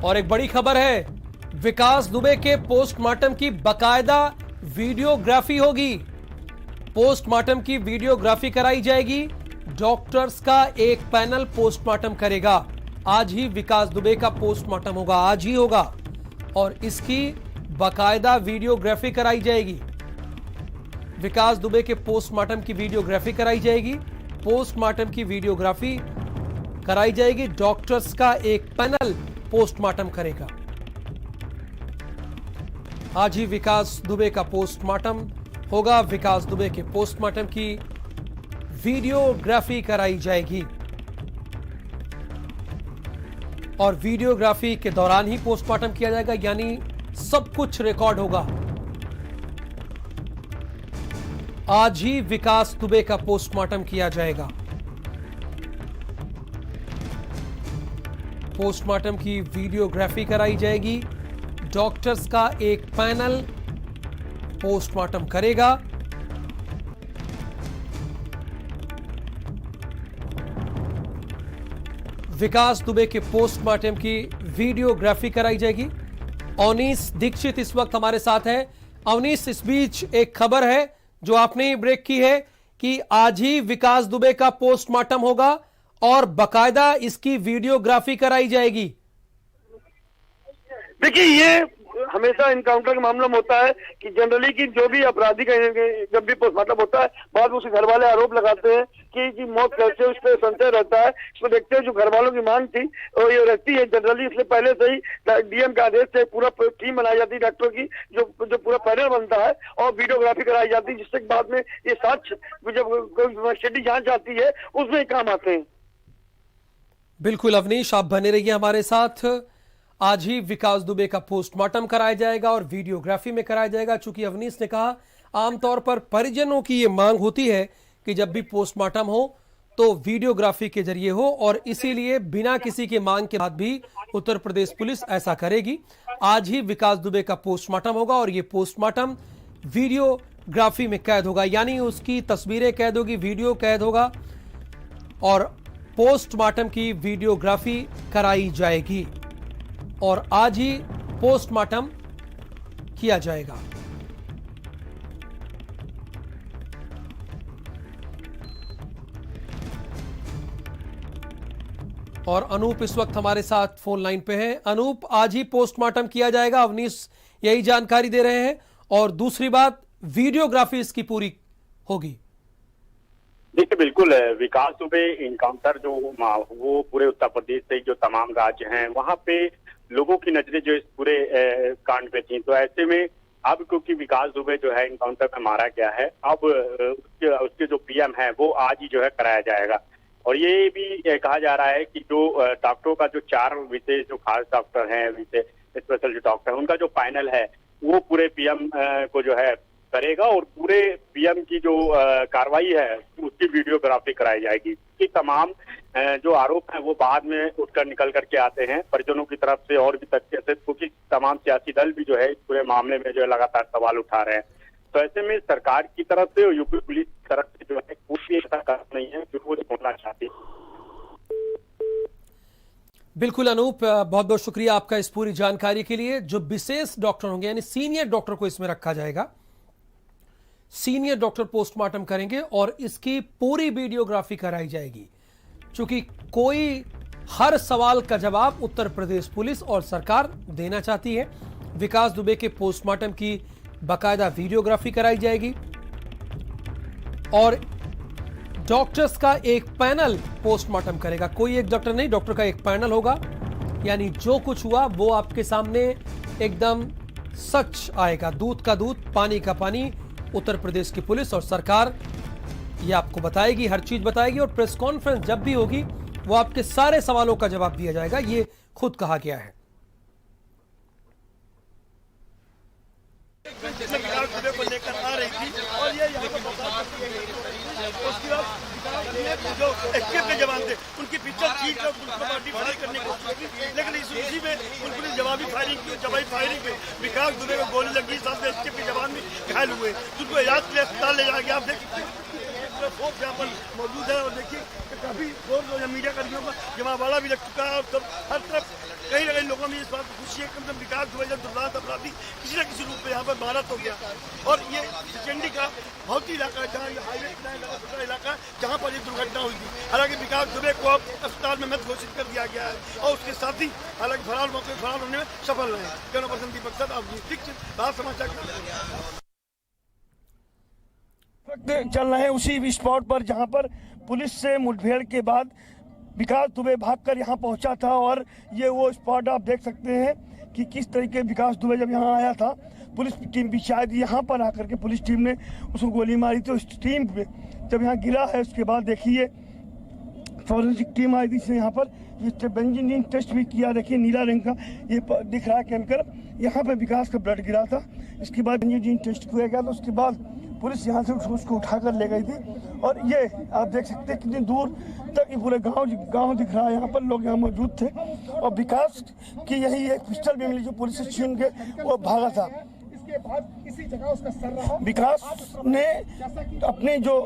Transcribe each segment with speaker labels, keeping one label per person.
Speaker 1: और एक बड़ी खबर है, विकास दुबे के पोस्टमार्टम की बकायदा वीडियोग्राफी होगी। पोस्टमार्टम की वीडियोग्राफी कराई जाएगी। डॉक्टर्स का एक पैनल पोस्टमार्टम करेगा। आज ही विकास दुबे का पोस्टमार्टम होगा, आज ही होगा, और इसकी बकायदा वीडियोग्राफी कराई जाएगी। विकास दुबे के पोस्टमार्टम की वीडियोग्राफी कराई जाएगी। पोस्टमार्टम की वीडियोग्राफी कराई जाएगी। डॉक्टर्स का एक पैनल पोस्टमार्टम करेगा। आज ही विकास दुबे का पोस्टमार्टम होगा। विकास दुबे के पोस्टमार्टम की वीडियोग्राफी कराई जाएगी और वीडियोग्राफी के दौरान ही पोस्टमार्टम किया जाएगा, यानी सब कुछ रिकॉर्ड होगा। आज ही विकास दुबे का पोस्टमार्टम किया जाएगा। पोस्टमार्टम की वीडियोग्राफी कराई जाएगी। डॉक्टर्स का एक पैनल पोस्टमार्टम करेगा। विकास दुबे के पोस्टमार्टम की वीडियोग्राफी कराई जाएगी। अवनीश दीक्षित इस वक्त हमारे साथ है। अवनीश, इस बीच एक खबर है जो आपने ब्रेक की है कि आज ही विकास दुबे का पोस्टमार्टम होगा और बकायदा इसकी वीडियोग्राफी कराई जाएगी।
Speaker 2: देखिए, ये हमेशा इनकाउंटर का मामला में होता है कि जनरली की जो भी अपराधी का जब भी पोस्टमार्टम होता है, बाद में उसके घर वाले आरोप लगाते हैं कि मौत कैसे, उस पर संशय रहता है। इसको देखते हुए जो घर वालों की मांग थी और ये रहती है जनरली, इसलिए पहले से ही डीएम के आदेश से पूरा टीम बनाई जाती है डॉक्टरों की, जो पूरा पैनल बनता है और वीडियोग्राफी कराई जाती है, जिससे बाद में ये साक्ष्य जब कोई सिटी जांच आती है उसमें ही काम आते हैं।
Speaker 1: बिल्कुल अवनीश, आप बने रहिए हमारे साथ। आज ही विकास दुबे का पोस्टमार्टम कराया जाएगा और वीडियोग्राफी में कराया जाएगा। चूंकि अवनीश ने कहा, आमतौर पर परिजनों की ये मांग होती है कि जब भी पोस्टमार्टम हो तो वीडियोग्राफी के जरिए हो, और इसीलिए बिना किसी के मांग के बाद भी उत्तर प्रदेश पुलिस ऐसा करेगी। आज ही विकास दुबे का पोस्टमार्टम होगा और ये पोस्टमार्टम वीडियोग्राफी में कैद होगा, यानी उसकी तस्वीरें कैद होगी, वीडियो कैद होगा और पोस्टमार्टम की वीडियोग्राफी कराई जाएगी और आज ही पोस्टमार्टम किया जाएगा। और अनूप इस वक्त हमारे साथ फोन लाइन पे हैं। अनूप, आज ही पोस्टमार्टम किया जाएगा, अवनीश यही जानकारी दे रहे हैं, और दूसरी बात, वीडियोग्राफी इसकी पूरी होगी।
Speaker 3: देखिए, बिल्कुल विकास दुबे इनकाउंटर जो वो पूरे उत्तर प्रदेश से जो तमाम राज्य हैं वहां पे लोगों की नजरें जो इस पूरे कांड पे थी, तो ऐसे में अब क्योंकि विकास दुबे जो है इनकाउंटर में मारा गया है, अब उसके जो पीएम है वो आज ही जो है कराया जाएगा। और ये भी कहा जा रहा है कि जो डॉक्टरों का जो 4 विशेष जो खास डॉक्टर हैं, विशेष स्पेशल जो डॉक्टर है, उनका जो पैनल है वो पूरे पीएम को जो है करेगा और पूरे पीएम की जो कार्रवाई है उसकी वीडियोग्राफी कराई जाएगी। कि तमाम जो आरोप हैं वो बाद में उठकर निकल करके आते हैं परिजनों की तरफ से और भी तथ्य से, क्योंकि तमाम सियासी दल भी जो है इस पूरे मामले में जो है लगातार सवाल उठा रहे हैं। तो ऐसे में सरकार की तरफ से और यूपी पुलिस की तरफ से जो है कोई ऐसा काम नहीं है जो वो छोड़ना चाहती है।
Speaker 1: बिल्कुल अनूप, बहुत बहुत शुक्रिया आपका इस पूरी जानकारी के लिए। जो विशेष डॉक्टर होंगे, यानी सीनियर डॉक्टर को इसमें रखा जाएगा, सीनियर डॉक्टर पोस्टमार्टम करेंगे और इसकी पूरी वीडियोग्राफी कराई जाएगी। चूंकि कोई हर सवाल का जवाब उत्तर प्रदेश पुलिस और सरकार देना चाहती है, विकास दुबे के पोस्टमार्टम की बकायदा वीडियोग्राफी कराई जाएगी और डॉक्टर्स का एक पैनल पोस्टमार्टम करेगा। कोई एक डॉक्टर नहीं, डॉक्टर का एक पैनल होगा, यानी जो कुछ हुआ वो आपके सामने एकदम सच आएगा। दूध का दूध, पानी का पानी। उत्तर प्रदेश की पुलिस और सरकार ये आपको बताएगी, हर चीज बताएगी, और प्रेस कॉन्फ्रेंस जब भी होगी वो आपके सारे सवालों का जवाब दिया जाएगा, ये खुद कहा गया है।
Speaker 2: को लेकर आ रही थी और ये यहाँ पर उसके बाद जो एसटीएफ के जवान थे उनकी पिक्चर खींच कर पार्टी फायर करने की कोशिश की, लेकिन उसी में पुलिस जवाबी फायरिंग की। जवाबी फायरिंग में विकास दुबे को गोली लगी, साथ में एसटीएफ के जवान भी घायल हुए, जिनको इलाज के लिए अस्पताल ले जाया गया। आप देखिए यहाँ पर मौजूद है और देखिए काफी जोर मीडिया कर्मियों का जमावाड़ा भी लग चुका है और सब हर तरफ कहीं ना कहीं लोगों में
Speaker 4: इस बात की खुशी है कि मतलब विकास दुबे जब दुर्दांत अपराधी किसी न किसी रूप में यहाँ पर भारत हो गया और ये सिचंडी का बहुत ही इलाका है जहाँ हाईवे दूसरा इलाका है जहाँ पर ये दुर्घटना हुई थी। हालांकि विकास दुबे को अब अस्पताल में मृत घोषित कर दिया गया है और उसके साथ ही हालांकि फरार होने में सफल रहे। कैमरा पर्सन दीपक सर, भारत समाचार चल रहे हैं उसी स्पॉट पर जहां पर पुलिस से मुठभेड़ के बाद विकास दुबे भागकर यहां पहुंचा था और ये वो स्पॉट आप देख सकते हैं कि किस तरीके विकास दुबे जब यहां आया था पुलिस टीम भी शायद यहां पर आकर के पुलिस टीम ने उसको गोली मारी थी। उस टीम पे जब यहां गिरा है उसके बाद देखिए फॉरेंसिक टीम आई थी इसने यहाँ पर ये बेंजीन टेस्ट भी किया। देखिए नीला रंग का ये दिख रहा है केमिकल, यहाँ पे विकास का ब्लड गिरा था। इसके बाद बेंजीन टेस्ट किया गया तो उसके बाद पुलिस यहाँ से उसको उठाकर ले गई थी और ये आप देख सकते हैं कितनी दूर तक ये पूरे गांव दिख रहा है। यहाँ पर लोग यहाँ मौजूद थे और विकास की यही एक पिस्टल भी मिली जो पुलिस से छीन के वो भागा था। इसी जगह उसका सर रहा। विकास ने अपने जो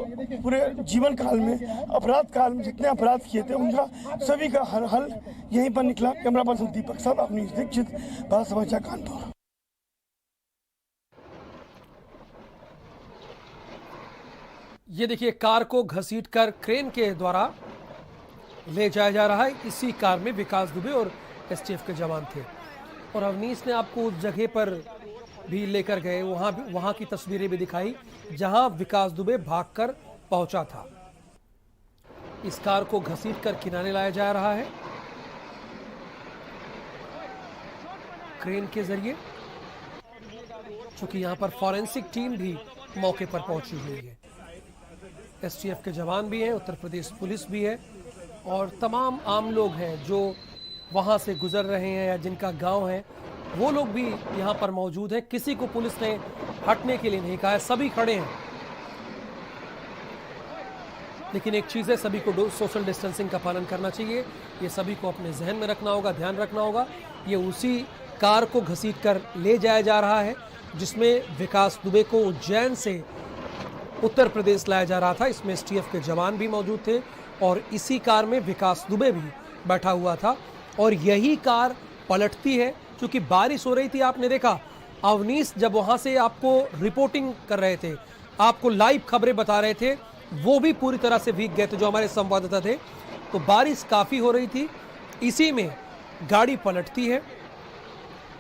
Speaker 4: पूरे जीवन काल में अपराध काल में जितने अपराध किए थे उनका सभी का हल यहीं पर निकला। कैमरा पर्सन दीपक साहब, अपनी दीक्षित, भारत समाचार कानपुर।
Speaker 1: ये देखिए कार को घसीटकर क्रेन के द्वारा ले जाया जा रहा है। इसी कार में विकास दुबे और एसटीएफ के जवान थे और अवनीश ने आपको उस जगह पर भी लेकर गए, वहां की तस्वीरें भी दिखाई जहां विकास दुबे भागकर पहुंचा था। इस कार को घसीटकर किनारे लाया जा रहा है क्रेन के जरिए, क्योंकि यहां पर फॉरेंसिक टीम भी मौके पर पहुंची हुई है। एसटीएफ के जवान भी हैं, उत्तर प्रदेश पुलिस भी है और तमाम आम लोग हैं जो वहां से गुजर रहे हैं या जिनका गांव है वो लोग भी यहां पर मौजूद हैं। किसी को पुलिस ने हटने के लिए नहीं कहा है, सभी खड़े हैं। लेकिन एक चीज है, सभी को सोशल डिस्टेंसिंग का पालन करना चाहिए। ये सभी को अपने जहन में रखना होगा, ध्यान रखना होगा। ये उसी कार को घसीटकर ले जाया जा रहा है जिसमें विकास दुबे को उज्जैन से उत्तर प्रदेश लाया जा रहा था। इसमें एसटीएफ के जवान भी मौजूद थे और इसी कार में विकास दुबे भी बैठा हुआ था और यही कार पलटती है क्योंकि बारिश हो रही थी। आपने देखा अवनीश जब वहां से आपको रिपोर्टिंग कर रहे थे, आपको लाइव खबरें बता रहे थे, वो भी पूरी तरह से भीग गए थे जो हमारे संवाददाता थे। तो बारिश काफी हो रही थी, इसी में गाड़ी पलटती है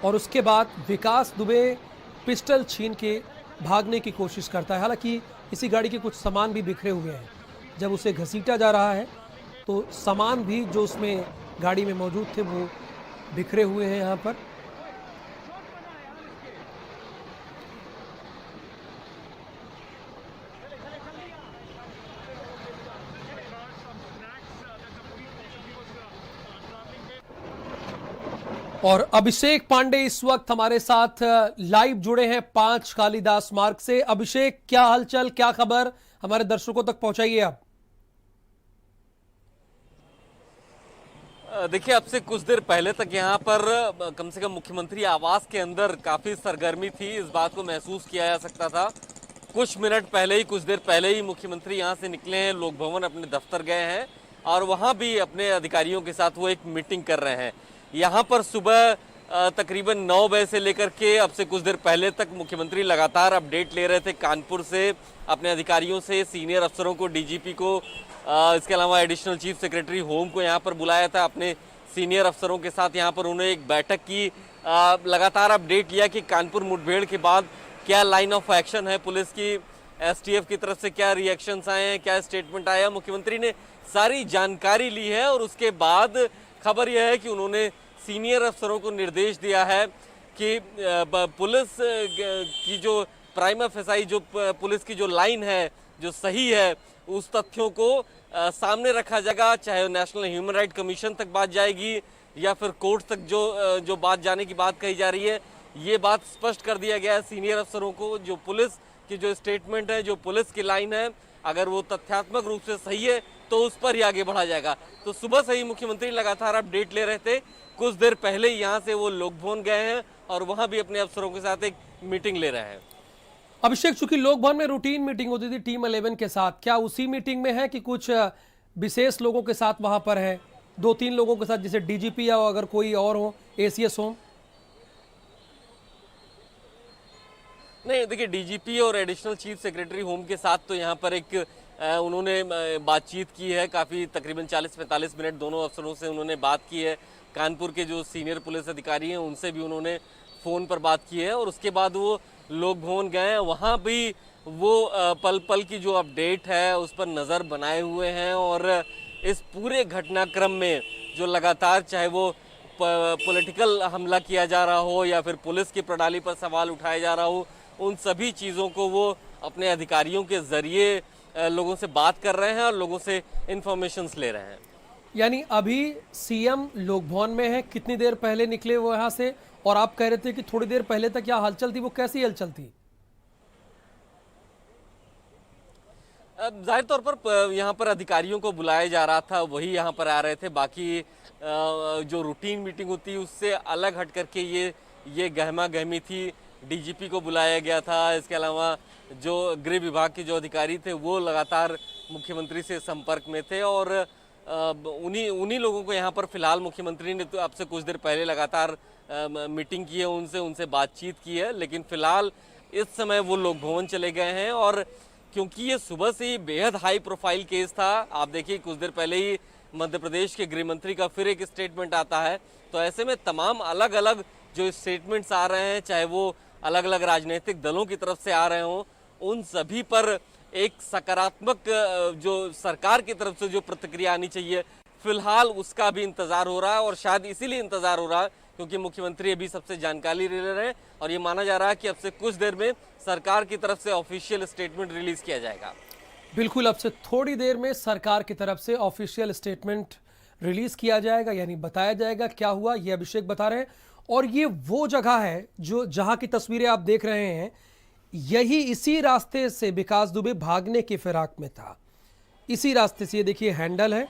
Speaker 1: और उसके बाद विकास दुबे पिस्टल छीन के भागने की कोशिश करता है। हालांकि इसी गाड़ी के कुछ सामान भी बिखरे हुए हैं। जब उसे घसीटा जा रहा है तो सामान भी जो उसमें गाड़ी में मौजूद थे वो बिखरे हुए हैं यहाँ पर। और अभिषेक पांडे इस वक्त हमारे साथ लाइव जुड़े हैं 5 कालिदास मार्ग से। अभिषेक, क्या हलचल, क्या खबर, हमारे दर्शकों तक पहुंचाइए आप।
Speaker 5: देखिए, अब से कुछ देर पहले तक यहाँ पर कम से कम मुख्यमंत्री आवास के अंदर काफी सरगर्मी थी, इस बात को महसूस किया जा सकता था। कुछ मिनट पहले ही, कुछ देर पहले ही मुख्यमंत्री यहाँ से निकले हैं, लोक भवन अपने दफ्तर गए हैं और वहाँ भी अपने अधिकारियों के साथ वो एक मीटिंग कर रहे हैं। यहाँ पर सुबह तकरीबन 9 बजे से लेकर के अब से कुछ देर पहले तक मुख्यमंत्री लगातार अपडेट ले रहे थे कानपुर से, अपने अधिकारियों से, सीनियर अफसरों को, डीजीपी को, इसके अलावा एडिशनल चीफ सेक्रेटरी होम को यहाँ पर बुलाया था। अपने सीनियर अफसरों के साथ यहाँ पर उन्होंने एक बैठक की, लगातार अपडेट लिया कि कानपुर मुठभेड़ के बाद क्या लाइन ऑफ एक्शन है पुलिस की, एसटीएफ की तरफ से क्या रिएक्शंस आए हैं, क्या स्टेटमेंट आया। मुख्यमंत्री ने सारी जानकारी ली है और उसके बाद खबर यह है कि उन्होंने सीनियर अफसरों को निर्देश दिया है कि पुलिस की जो प्राइमा फेसाई, जो पुलिस की जो लाइन है, जो सही है, उस तथ्यों को सामने रखा जाएगा। चाहे नेशनल ह्यूमन राइट कमीशन तक बात जाएगी या फिर कोर्ट तक जो बात जाने की बात कही जा रही है, ये बात स्पष्ट कर दिया गया है सीनियर अफसरों को। जो पुलिस की जो स्टेटमेंट है, जो पुलिस की लाइन है, अगर वो तथ्यात्मक रूप से सही है तो उस पर ही आगे बढ़ा जाएगा। तो सुबह से ही मुख्यमंत्री लगातार अपडेट ले रहे थे। कुछ देर पहले ही यहाँ से वो लोक भवन गए हैं और वहाँ भी अपने अफसरों के साथ एक मीटिंग ले रहे हैं।
Speaker 1: अभिषेक, चूंकि लोक भवन में रूटीन मीटिंग होती थी टीम 11 के साथ, क्या उसी मीटिंग में है कि कुछ विशेष लोगों के साथ वहां पर है 2-3 लोगों के साथ, जैसे डीजीपी या अगर कोई और हो, एसीएस हो?
Speaker 5: नहीं, देखिए डीजीपी और एडिशनल चीफ सेक्रेटरी होम के साथ तो यहाँ पर एक उन्होंने बातचीत की है, काफ़ी तकरीबन 40-45 मिनट दोनों अफसरों से उन्होंने बात की है। कानपुर के जो सीनियर पुलिस अधिकारी हैं उनसे भी उन्होंने फ़ोन पर बात की है और उसके बाद वो लोक भवन गए हैं। वहाँ भी वो पल पल की जो अपडेट है उस पर नज़र बनाए हुए हैं और इस पूरे घटनाक्रम में जो लगातार चाहे वो पॉलिटिकल हमला किया जा रहा हो या फिर पुलिस की प्रणाली पर सवाल उठाया जा रहा हो, उन सभी चीज़ों को वो अपने अधिकारियों के ज़रिए लोगों से बात कर रहे हैं और लोगों से इन्फॉर्मेशंस ले रहे हैं।
Speaker 1: यानी अभी सीएम लोक भवन में है, कितनी देर पहले निकले वो यहाँ से? और आप कह रहे थे कि थोड़ी देर पहले तक क्या हलचल थी, वो कैसी हलचल थी?
Speaker 5: जाहिर तौर पर यहाँ पर अधिकारियों को बुलाया जा रहा था, वही यहाँ पर आ रहे थे। बाकी जो रूटीन मीटिंग होती है उससे अलग हट करके ये गहमा गहमी थी। डीजीपी को बुलाया गया था, इसके अलावा जो गृह विभाग के जो अधिकारी थे वो लगातार मुख्यमंत्री से संपर्क में थे और उन्हीं लोगों को यहाँ पर फिलहाल मुख्यमंत्री ने तो अब से कुछ देर पहले लगातार मीटिंग की है, उनसे बातचीत की है। लेकिन फिलहाल इस समय वो लोक भवन चले गए हैं और क्योंकि ये सुबह से ही बेहद हाई प्रोफाइल केस था, आप देखिए कुछ देर पहले ही मध्य प्रदेश के गृह मंत्री का फिर एक स्टेटमेंट आता है, तो ऐसे में तमाम अलग अलग जो स्टेटमेंट्स आ रहे हैं, चाहे वो अलग अलग राजनीतिक दलों की तरफ से आ रहे हों, उन सभी पर एक सकारात्मक जो सरकार की तरफ से जो प्रतिक्रिया आनी चाहिए, फिलहाल उसका भी इंतजार हो रहा है। और शायद इसीलिए इंतजार हो रहा है क्योंकि मुख्यमंत्री अभी सबसे जानकारी ले रहे हैं और ये माना जा रहा है कि अब से कुछ देर में सरकार की तरफ से ऑफिशियल स्टेटमेंट रिलीज किया जाएगा।
Speaker 1: बिल्कुल, अब से थोड़ी देर में सरकार की तरफ से ऑफिशियल स्टेटमेंट रिलीज किया जाएगा, यानी बताया जाएगा क्या हुआ, ये अभिषेक बता रहे हैं। और ये वो जगह है जो जहां की तस्वीरें आप देख रहे हैं, यही इसी रास्ते से विकास दुबे भागने की फिराक में था। इसी रास्ते से, ये देखिए हैंडल है,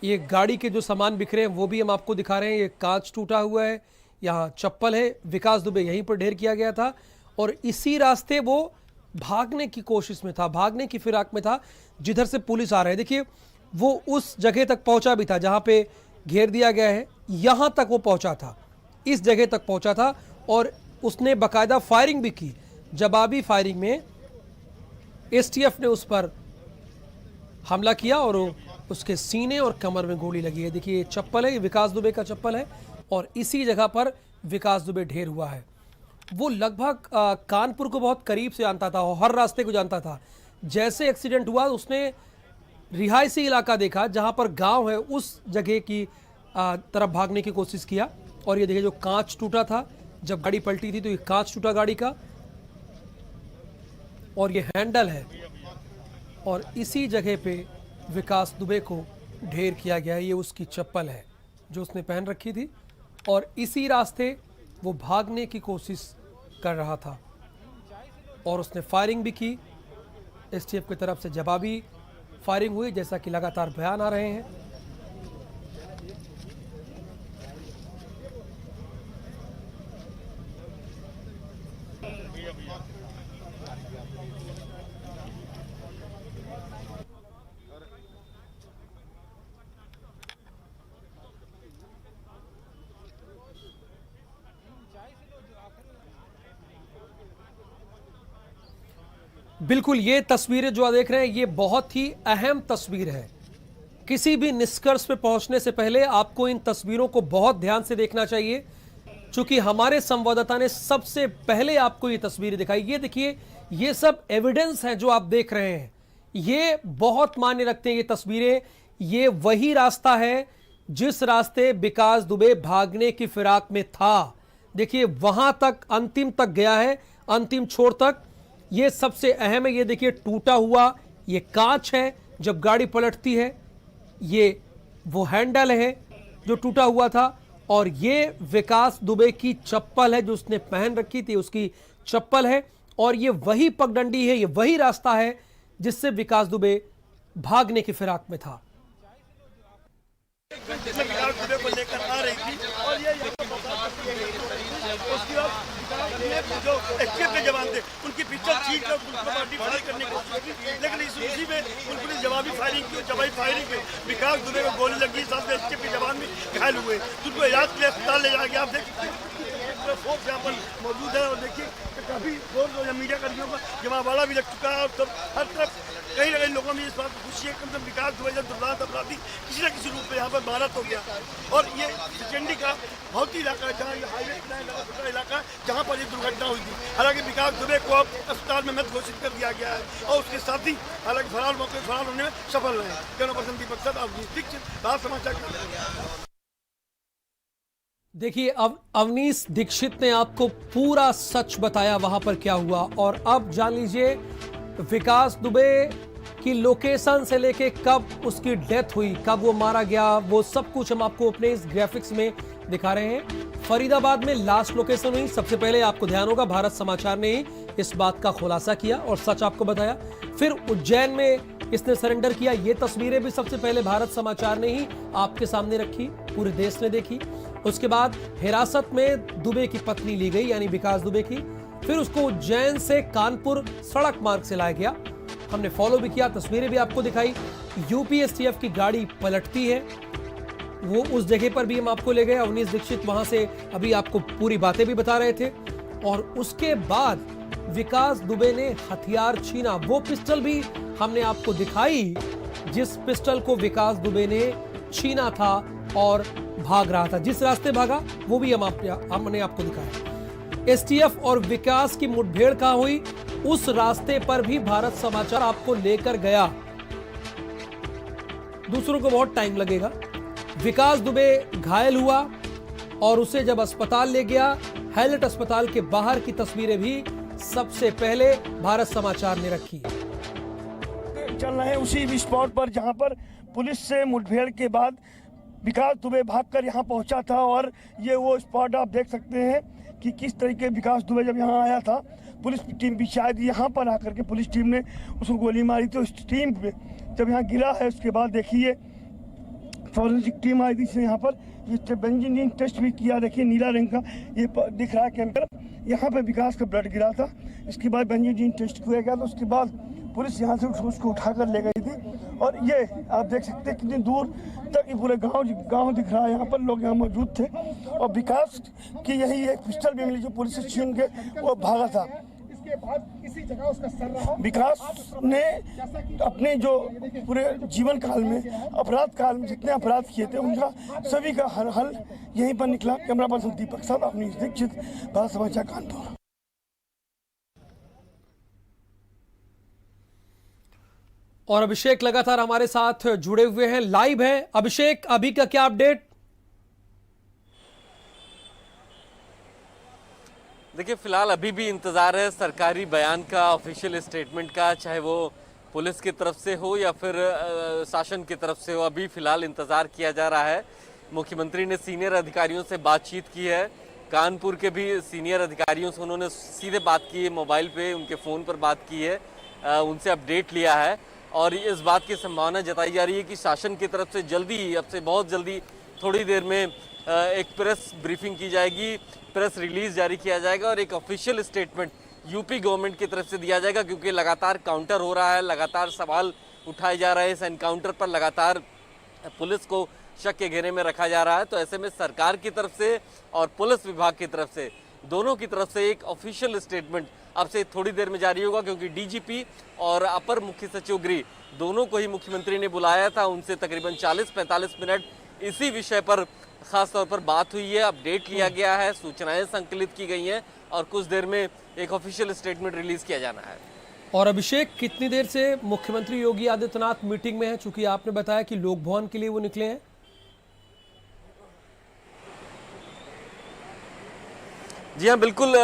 Speaker 1: ये गाड़ी के जो सामान बिखरे हैं वो भी हम आपको दिखा रहे हैं। ये कांच टूटा हुआ है, यहाँ चप्पल है, विकास दुबे यहीं पर ढेर किया गया था और इसी रास्ते वो भागने की कोशिश में था, भागने की फिराक में था जिधर से पुलिस आ रही है। देखिए वो उस जगह तक पहुंचा भी था जहां पे घेर दिया गया है, यहां तक वो पहुंचा था, इस जगह तक पहुंचा था और उसने बाकायदा फायरिंग भी की। जवाबी फायरिंग में एसटीएफ ने उस पर हमला किया और उसके सीने और कमर में गोली लगी है। देखिए ये चप्पल है, ये विकास दुबे का चप्पल है और इसी जगह पर विकास दुबे ढेर हुआ है। वो लगभग कानपुर को बहुत करीब से जानता था और हर रास्ते को जानता था। जैसे एक्सीडेंट हुआ उसने रिहायशी इलाका देखा जहां पर गांव है, उस जगह की तरफ भागने की कोशिश किया। और ये देखिए जो कांच टूटा था जब गाड़ी पलटी थी, तो ये कांच टूटा गाड़ी का और ये हैंडल है और इसी जगह पे विकास दुबे को ढेर किया गया है। ये उसकी चप्पल है जो उसने पहन रखी थी और इसी रास्ते वो भागने की कोशिश कर रहा था और उसने फायरिंग भी की। एसटीएफ की तरफ से जवाबी फायरिंग हुई, जैसा कि लगातार बयान आ रहे हैं। बिल्कुल, ये तस्वीरें जो आप देख रहे हैं ये बहुत ही अहम तस्वीर है। किसी भी निष्कर्ष पे पहुंचने से पहले आपको इन तस्वीरों को बहुत ध्यान से देखना चाहिए, क्योंकि हमारे संवाददाता ने सबसे पहले आपको ये तस्वीरें दिखाई। ये देखिए, ये सब एविडेंस है जो आप देख रहे हैं, ये बहुत मायने रखते हैं ये तस्वीरें। ये वही रास्ता है जिस रास्ते विकास दुबे भागने की फिराक में था। देखिए वहां तक, अंतिम तक गया है, अंतिम छोर तक। ये सबसे अहम है। ये देखिए टूटा हुआ ये कांच है जब गाड़ी पलटती है, ये वो हैंडल है जो टूटा हुआ था और ये विकास दुबे की चप्पल है जो उसने पहन रखी थी, उसकी चप्पल है। और ये वही पगडंडी है, ये वही रास्ता है जिससे विकास दुबे भागने की फिराक में था।
Speaker 4: विकास दुबे को लेकर आ रही थी और ये उसके बाद जो एसटीएफ के जवान थे उनकी पिस्टल छीन कर पुलिस को पार्टी फायर करने की कोशिश की, लेकिन उसी में पुलिस ने जवाबी फायरिंग में विकास दुबे को गोली लगी, साथ में एसटीएफ के जवान भी घायल हुए, उनको इलाज के लिए अस्पताल ले जाया गया। आप देख सकते हैं फोर्स यहाँ पर मौजूद है और देखिए काफी जोर मीडिया कर्मियों का जमावाड़ा भी लग चुका है और सब हर तरफ कहीं ना कहीं लोगों में इस बात की खुशी है कि मतलब विकास दुबे जब दुर्दांत अपराधी किसी न किसी रूप में यहाँ पर भारत हो गया। और ये सिचंडी का बहुत ही इलाका है जहाँ ये हाईवे छोटा इलाका है जहाँ पर ये दुर्घटना हुई थी। हालांकि विकास दुबे को अब अस्पताल में मृत घोषित कर दिया गया है और उसके साथ ही हालांकि फरार होने में सफल रहे। कैमरा पर्सन दीपक सर, भारत समाचार।
Speaker 1: देखिए, अवनीश दीक्षित ने आपको पूरा सच बताया वहां पर क्या हुआ, और अब जान लीजिए विकास दुबे की लोकेशन से लेके कब उसकी डेथ हुई, कब वो मारा गया, वो सब कुछ हम आपको अपने इस ग्राफिक्स में दिखा रहे हैं। फरीदाबाद में लास्ट लोकेशन हुई। सबसे पहले आपको ध्यान होगा भारत समाचार ने ही इस बात का खुलासा किया और सच आपको बताया। फिर उज्जैन में इसने सरेंडर किया। ये तस्वीरें भी सबसे पहले भारत समाचार ने ही आपके सामने रखी, पूरे देश ने देखी। उसके बाद हिरासत में दुबे की पत्नी ली गई, यानी विकास दुबे की। फिर उसको उज्जैन से कानपुर सड़क मार्ग से लाया गया। हमने फॉलो भी किया, तस्वीरें भी आपको दिखाई। यूपीएसटीएफ की गाड़ी पलटती है, वो उस जगह पर भी हम आपको ले गए। अवनीश दीक्षित वहां से अभी आपको पूरी बातें भी बता रहे थे। और उसके बाद विकास दुबे ने हथियार छीना। वो पिस्टल भी हमने आपको दिखाई जिस पिस्टल को विकास दुबे ने छीना था और भाग रहा था। जिस रास्ते भागा वो भी हमने आपको दिखाया। एसटीएफ और विकास की मुठभेड़ कहां हुई, उस रास्ते पर भी भारत समाचार आपको लेकर गया। दूसरों को बहुत टाइम लगेगा। विकास दुबे घायल हुआ और उसे जब अस्पताल ले गया, हैलेट अस्पताल के बाहर की तस्वीरें भी सबसे पहले भारत समाचार ने रखी।
Speaker 4: चल रहे हैं उसी स्पॉट पर जहां पर पुलिस से मुठभेड़ के बाद विकास दुबे भागकर यहां पहुंचा था। और ये वो स्पॉट आप देख सकते हैं कि किस तरीके विकास दुबे जब यहां आया था, पुलिस टीम भी शायद यहां पर आकर के पुलिस टीम ने उसको गोली मारी थी। उस टीम पे जब यहां गिरा है उसके बाद देखिए फॉरेंसिक टीम आई थी इसने यहाँ पर ये बेंजीन टेस्ट भी किया। देखिए नीला रंग का ये दिख रहा है कैंपर, यहाँ पे विकास का ब्लड गिरा था। इसके बाद बेंजीन टेस्ट किया गया, तो उसके बाद पुलिस यहाँ से उसको उठाकर ले गई थी। और ये आप देख सकते हैं कितनी दूर तक ये पूरे गांव दिख रहा है। यहाँ पर लोग यहाँ मौजूद थे और विकास की यही एक पिस्टल भी मिली जो पुलिस से छीन के वो भागा था। इसी जगह उसका सर रहा। विकास ने अपने जो पूरे जीवन काल में अपराध काल में जितने अपराध किए थे उनका सभी का हल यहीं पर निकला। कैमरा पर्सन दीपक साहब, अवनीश दीक्षित, भारत समाचार, कानपुर।
Speaker 1: और अभिषेक लगातार हमारे साथ जुड़े हुए हैं, लाइव हैं। अभिषेक, अभी का क्या अपडेट?
Speaker 5: देखिए, फिलहाल अभी भी इंतजार है सरकारी बयान का, ऑफिशियल स्टेटमेंट का, चाहे वो पुलिस की तरफ से हो या फिर शासन की तरफ से हो। अभी फिलहाल इंतजार किया जा रहा है। मुख्यमंत्री ने सीनियर अधिकारियों से बातचीत की है, कानपुर के भी सीनियर अधिकारियों से उन्होंने सीधे बात की है, मोबाइल पे उनके फ़ोन पर बात की है, उनसे अपडेट लिया है। और इस बात की संभावना जताई जा रही है कि शासन की तरफ से जल्दी ही, अब से बहुत जल्दी, थोड़ी देर में एक प्रेस ब्रीफिंग की जाएगी, प्रेस रिलीज जारी किया जाएगा और एक ऑफिशियल स्टेटमेंट यूपी गवर्नमेंट की तरफ से दिया जाएगा। क्योंकि लगातार काउंटर हो रहा है, लगातार सवाल उठाए जा रहे हैं इस एनकाउंटर पर, लगातार पुलिस को शक के घेरे में रखा जा रहा है। तो ऐसे में सरकार की तरफ से और पुलिस विभाग की तरफ से, दोनों की तरफ से एक ऑफिशियल स्टेटमेंट अब से थोड़ी देर में जारी होगा। क्योंकि डीजीपी और अपर मुख्य सचिव गृह दोनों को ही मुख्यमंत्री ने बुलाया था, उनसे तकरीबन 40-45 मिनट इसी विषय पर खास तौर पर बात हुई है, अपडेट लिया गया है, सूचनाएं संकलित की गई हैं और कुछ देर में एक ऑफिशियल स्टेटमेंट रिलीज किया जाना है।
Speaker 1: और अभिषेक, कितनी देर से मुख्यमंत्री योगी आदित्यनाथ मीटिंग में है? चूंकि आपने बताया कि लोक भवन के लिए वो निकले हैं।
Speaker 5: जी हाँ, बिल्कुल।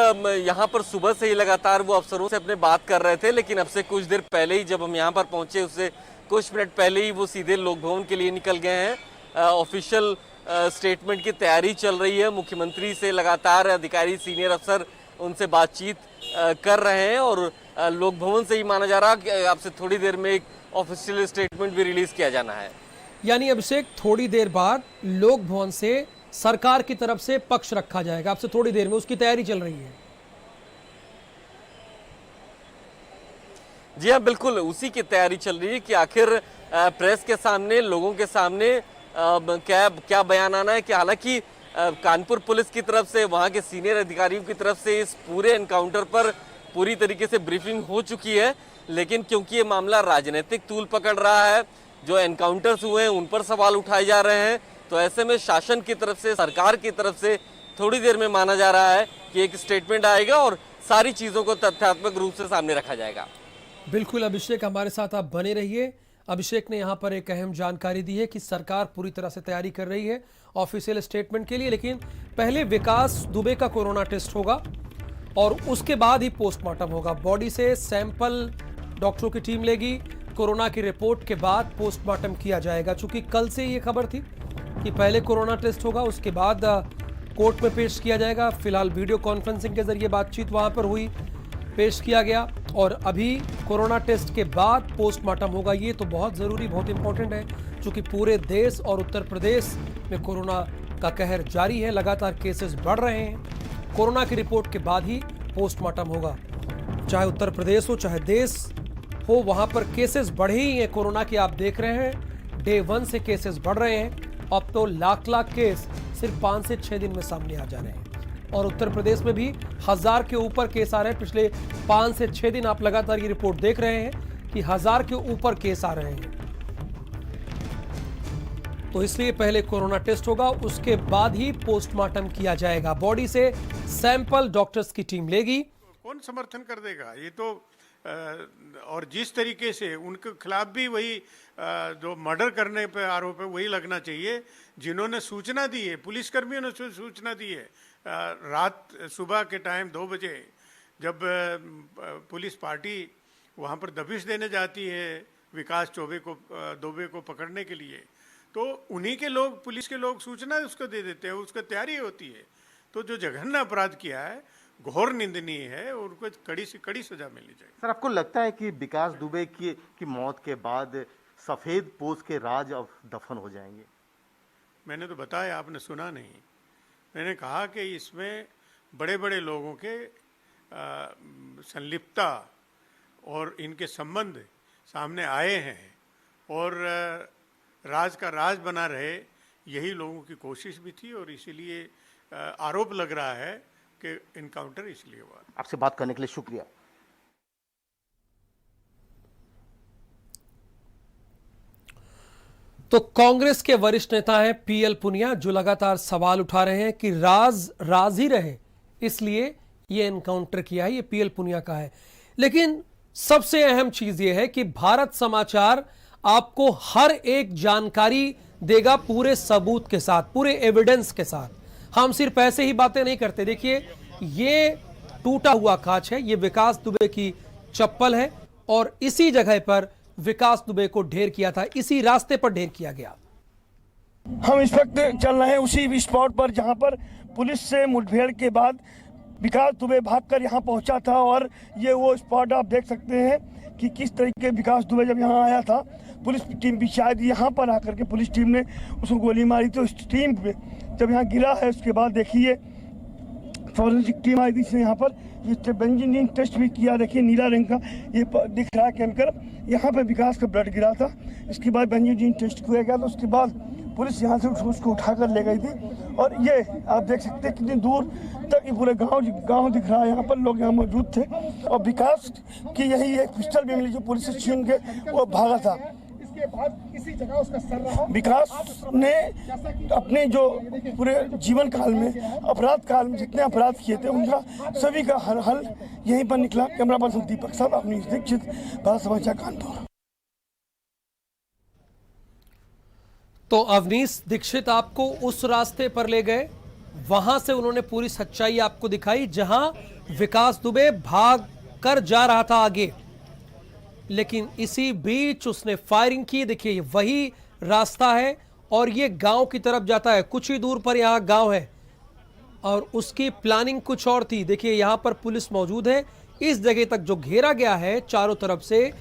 Speaker 5: यहाँ पर सुबह से ही लगातार वो अफसरों से अपने बात कर रहे थे, लेकिन अब से कुछ देर पहले ही जब हम यहाँ पर पहुंचे, उससे कुछ मिनट पहले ही वो सीधे लोक भवन के लिए निकल गए हैं। ऑफिशियल स्टेटमेंट की तैयारी चल रही है, मुख्यमंत्री से लगातार अधिकारी, सीनियर अफसर उनसे बातचीत कर रहे हैं और लोक भवन से ही माना जा रहा है कि अब से थोड़ी देर में एक ऑफिशियल स्टेटमेंट भी रिलीज किया जाना है।
Speaker 1: यानी अभिषेक, थोड़ी देर बाद लोक भवन से सरकार की तरफ से पक्ष रखा जाएगा। आपसे थोड़ी देर में उसकी तैयारी चल रही है।
Speaker 5: जी हाँ, बिल्कुल उसी की तैयारी चल रही है कि आखिर प्रेस के सामने, लोगों के सामने क्या क्या बयान आना है। कि हालांकि कानपुर पुलिस की तरफ से, वहां के सीनियर अधिकारियों की तरफ से इस पूरे एनकाउंटर पर पूरी तरीके से ब्रीफिंग हो चुकी है, लेकिन क्योंकि ये मामला राजनीतिक तूल पकड़ रहा है, जो एनकाउंटर्स हुए हैं उन पर सवाल उठाए जा रहे हैं, तो ऐसे में शासन की तरफ से, सरकार की तरफ से थोड़ी देर में माना जा रहा है कि एक स्टेटमेंट आएगा और सारी चीजों को तथ्यात्मक रूप से सामने रखा जाएगा।
Speaker 1: बिल्कुल अभिषेक, हमारे साथ आप बने रहिए। अभिषेक ने यहाँ पर एक अहम जानकारी दी है कि सरकार पूरी तरह से तैयारी कर रही है ऑफिशियल स्टेटमेंट के लिए, लेकिन पहले विकास दुबे का कोरोना टेस्ट होगा और उसके बाद ही पोस्टमार्टम होगा। बॉडी से सैंपल डॉक्टरों की टीम लेगी, कोरोना की रिपोर्ट के बाद पोस्टमार्टम किया जाएगा। चूंकि कल से ये खबर थी कि पहले कोरोना टेस्ट होगा, उसके बाद कोर्ट में पेश किया जाएगा। फिलहाल वीडियो कॉन्फ्रेंसिंग के जरिए बातचीत वहां पर हुई, पेश किया गया, और अभी कोरोना टेस्ट के बाद पोस्टमार्टम होगा। ये तो बहुत ज़रूरी, बहुत इंपॉर्टेंट है, क्योंकि पूरे देश और उत्तर प्रदेश में कोरोना का कहर जारी है, लगातार केसेस बढ़ रहे हैं। कोरोना की रिपोर्ट के बाद ही पोस्टमार्टम होगा। चाहे उत्तर प्रदेश हो, चाहे देश हो, वहाँ पर केसेस बढ़े ही हैं कोरोना के। आप देख रहे हैं डे 1 से केसेस बढ़ रहे हैं। अब तो लाख केस सिर्फ 5 से 6 दिन में सामने आ जा रहे हैं, और उत्तर प्रदेश में भी 1000 के ऊपर केस आ रहे हैं। पिछले 5 से 6 दिन आप लगातार ये रिपोर्ट देख रहे हैं कि 1000 के ऊपर केस आ रहे हैं। तो इसलिए पहले कोरोना टेस्ट होगा, उसके बाद ही पोस्टमार्टम किया जाएगा। बॉडी से सैंपल डॉक्टर्स की टीम लेगी।
Speaker 6: कौन समर्थन कर देगा? ये तो और जिस तरीके से उनके खिलाफ भी वही जो मर्डर करने पे आरोप है वही लगना चाहिए जिन्होंने सूचना दी है, पुलिसकर्मियों ने सूचना दी है। रात सुबह के टाइम 2 बजे जब पुलिस पार्टी वहाँ पर दबिश देने जाती है विकास दुबे को पकड़ने के लिए, तो उन्हीं के लोग, पुलिस के लोग सूचना उसको दे देते हैं, उसको तैयारी होती है। तो जो जघन्य अपराध किया है घोर निंदनीय है, और उनको कड़ी से कड़ी सजा मिलनी चाहिए।
Speaker 7: सर, आपको लगता है कि विकास दुबे की मौत के बाद सफेद पोश के राज अब दफन हो जाएंगे?
Speaker 6: मैंने तो बताया, आपने सुना नहीं। मैंने कहा कि इसमें बड़े बड़े लोगों के संलिप्तता और इनके संबंध सामने आए हैं, और राज का राज बना रहे, यही लोगों की कोशिश भी थी, और इसीलिए आरोप लग रहा है कि इनकाउंटर इसलिए हुआ।
Speaker 7: आपसे बात करने के लिए शुक्रिया।
Speaker 1: तो कांग्रेस के वरिष्ठ नेता हैं पीएल पुनिया, जो लगातार सवाल उठा रहे हैं कि राज ही रहे, इसलिए ये एनकाउंटर किया है। ये पीएल पुनिया का है। लेकिन सबसे अहम चीज ये है कि भारत समाचार आपको हर एक जानकारी देगा पूरे सबूत के साथ, पूरे एविडेंस के साथ। हम सिर्फ ऐसे ही बातें नहीं करते। देखिए, ये टूटा हुआ कांच है, ये विकास दुबे की चप्पल है, और इसी जगह पर विकास दुबे को ढेर किया था, इसी रास्ते पर ढेर किया गया।
Speaker 4: हम इस वक्त चल रहे हैं उसी स्पॉट पर जहां पर पुलिस से मुठभेड़ के बाद विकास दुबे भागकर यहां पहुंचा था, और ये वो स्पॉट आप देख सकते हैं कि किस तरीके विकास दुबे जब यहां आया था, पुलिस टीम भी शायद यहां पर आकर के पुलिस टीम ने उसको गोली मारी थी। उस टीम पे जब यहाँ गिरा है, उसके बाद देखिए फॉरेंसिक टीम आई थी, इसने यहाँ पर ये बेंजीन टेस्ट भी किया। देखिए नीला रंग का ये दिख रहा है केमिकल, यहाँ पे विकास का ब्लड गिरा था। इसके बाद बेंजीन टेस्ट किया गया, तो उसके बाद पुलिस यहाँ से उसको उठाकर ले गई थी। और ये आप देख सकते हैं कितनी दूर तक ये पूरे गांव दिख रहा है, यहाँ पर लोग यहाँ मौजूद थे। और विकास की यही एक पिस्टल भी मिली जो पुलिस से छीन के वो भागा था। इसके बाद इसी जगह उसका सर रहा। विकास ने अपने जो पूरे जीवन काल में, अपराध काल में जितने अपराध किए थे, उनका सभी का हल यहीं पर निकला। कैमरा पर्सन दीपक साहब, अपनी दीक्षित, भारत समाचार, कानपुर।
Speaker 1: तो अवनीश दीक्षित आपको उस रास्ते पर ले गए, वहां से उन्होंने पूरी सच्चाई आपको दिखाई, जहां विकास दुबे भाग कर जा रहा था आगे, लेकिन इसी बीच उसने फायरिंग की। देखिए वही रास्ता है, और ये गांव की तरफ जाता है। कुछ ही दूर पर यहां गांव है, और उसकी प्लानिंग कुछ और थी। देखिए यहां पर पुलिस मौजूद है, इस जगह तक जो घेरा गया है चारों तरफ से,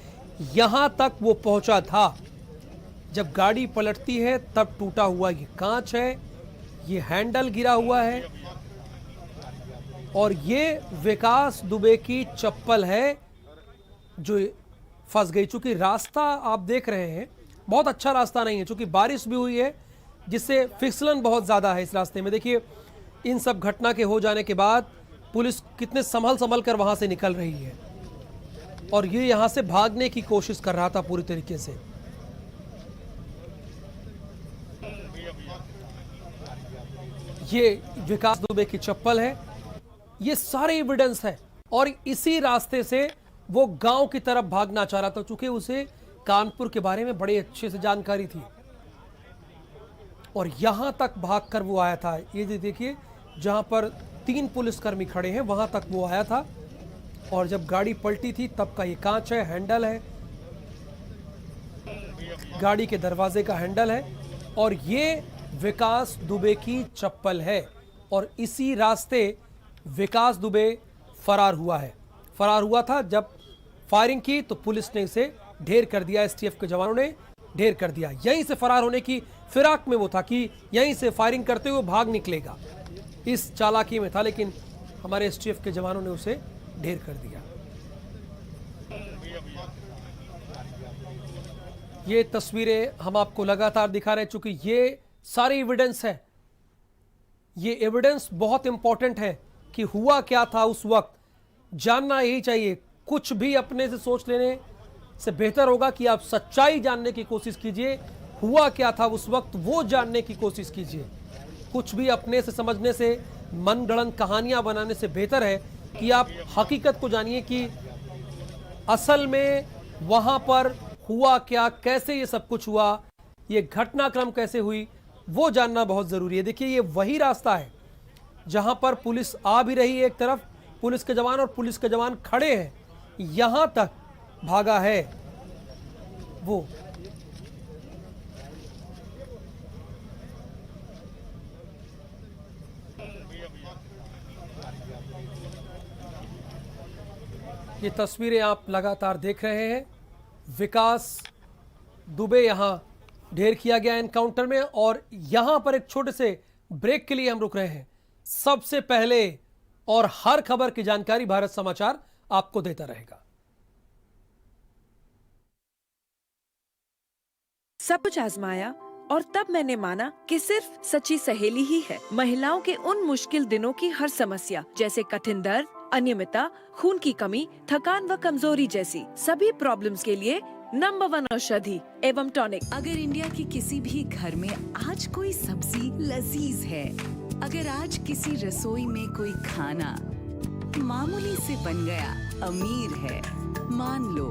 Speaker 1: यहां तक वो पहुंचा था। जब गाड़ी पलटती है तब टूटा हुआ ये कांच है, ये हैंडल गिरा हुआ है और ये विकास दुबे की चप्पल है जो फंस गई। चूंकि रास्ता आप देख रहे हैं बहुत अच्छा रास्ता नहीं है, चूंकि बारिश भी हुई है जिससे फिसलन बहुत ज़्यादा है इस रास्ते में। देखिए इन सब घटना के हो जाने के बाद पुलिस कितने संभल कर वहां से निकल रही है और ये यहां से भागने की कोशिश कर रहा था पूरी तरीके से। ये विकास दुबे की चप्पल है, ये सारे एविडेंस है और इसी रास्ते से वो गांव की तरफ भागना चाह रहा था, चूंकि उसे कानपुर के बारे में बड़े अच्छे से जानकारी थी और यहां तक भागकर वो आया था। ये देखिए जहां पर 3 पुलिसकर्मी खड़े हैं वहां तक वो आया था और जब गाड़ी पलटी थी तब का ये कांच है, हैंडल है, गाड़ी के दरवाजे का हैंडल है और ये विकास दुबे की चप्पल है और इसी रास्ते विकास दुबे फरार हुआ है। फरार हुआ था, जब फायरिंग की तो पुलिस ने इसे ढेर कर दिया, एसटीएफ के जवानों ने ढेर कर दिया। यहीं से फरार होने की फिराक में वो था कि यहीं से फायरिंग करते हुए भाग निकलेगा, इस चालाकी में था, लेकिन हमारे एसटीएफ के जवानों ने उसे ढेर कर दिया। ये तस्वीरें हम आपको लगातार दिखा रहे हैं, चूंकि ये सारे एविडेंस है। ये एविडेंस बहुत इंपॉर्टेंट है कि हुआ क्या था उस वक्त, जानना यही चाहिए। कुछ भी अपने से सोच लेने से बेहतर होगा कि आप सच्चाई जानने की कोशिश कीजिए, हुआ क्या था उस वक्त वो जानने की कोशिश कीजिए। कुछ भी अपने से समझने से, मनगढ़ंत कहानियां बनाने से बेहतर है कि आप हकीकत को जानिए कि असल में वहां पर हुआ क्या, कैसे ये सब कुछ हुआ, ये घटनाक्रम कैसे हुई, वो जानना बहुत जरूरी है। देखिए ये वही रास्ता है जहां पर पुलिस आ भी रही है, एक तरफ पुलिस के जवान और पुलिस के जवान खड़े हैं, यहां तक भागा है वो। ये तस्वीरें आप लगातार देख रहे हैं। विकास दुबे यहां ढेर किया गया एनकाउंटर में और यहां पर एक छोटे से ब्रेक के लिए हम रुक रहे हैं। सबसे पहले और हर खबर की जानकारी भारत समाचार आपको देता रहेगा।
Speaker 8: सब कुछ आजमाया और तब मैंने माना कि सिर्फ सच्ची सहेली ही है महिलाओं के उन मुश्किल दिनों की हर समस्या, जैसे कठिन दर्द, अनियमितता, खून की कमी, थकान व कमजोरी जैसी सभी प्रॉब्लम्स के लिए नंबर 1 औषधि एवं टॉनिक।
Speaker 9: अगर इंडिया के किसी भी घर में आज कोई सब्जी लजीज है, अगर आज किसी रसोई में कोई खाना मामूली से बन गया अमीर है, मान लो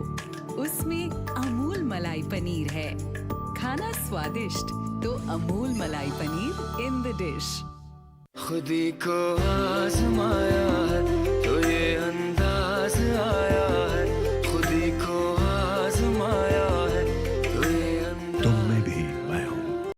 Speaker 9: उसमें अमूल मलाई पनीर है। खाना स्वादिष्ट तो अमूल मलाई पनीर इन द डिश।
Speaker 10: खुदी को